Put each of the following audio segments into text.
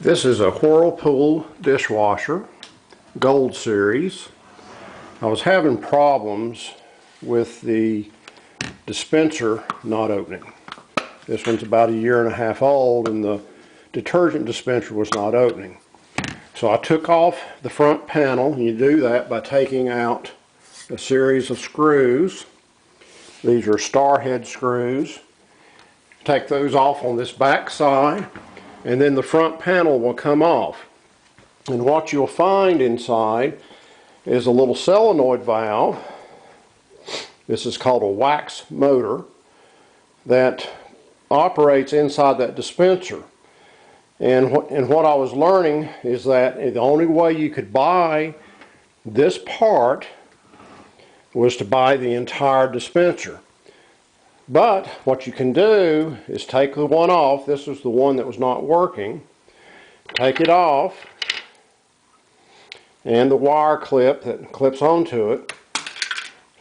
This is a Whirlpool dishwasher, Gold Series. I was having problems with the dispenser not opening. This one's about 1.5 years old and the detergent dispenser was not opening. So I took off the front panel, and you do that by taking out a series of screws. These are star head screws. Take those off on this back side, and then the front panel will come off. And what you'll find inside is a little solenoid valve. This is called a wax motor that operates inside that dispenser. And what I was learning is that the only way you could buy this part was to buy the entire dispenser. But what you can do is take the one off. This was the one that was not working. Take it off, and the wire clip that clips onto it.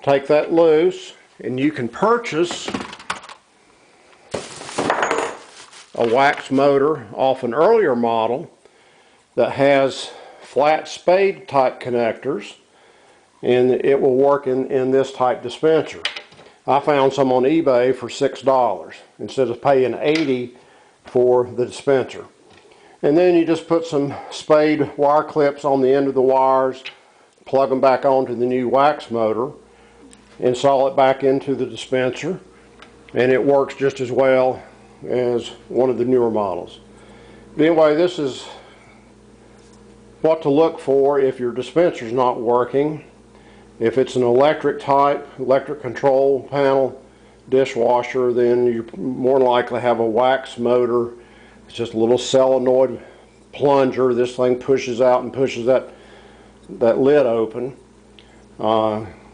Take that loose, and you can purchase a wax motor off an earlier model that has flat spade type connectors, and it will work in this type dispenser. I found some on eBay for $6 instead of paying $80 for the dispenser. And then you just put some spade wire clips on the end of the wires, plug them back onto the new wax motor, install it back into the dispenser, and it works just as well as one of the newer models. But anyway, this is what to look for if your dispenser is not working. If it's an electric type, electric control panel dishwasher, then you more than likely have a wax motor. It's just a little solenoid plunger. This thing pushes out and pushes that lid open.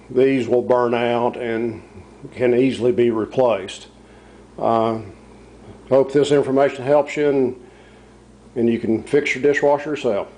These will burn out and can easily be replaced. Hope this information helps you and you can fix your dishwasher yourself.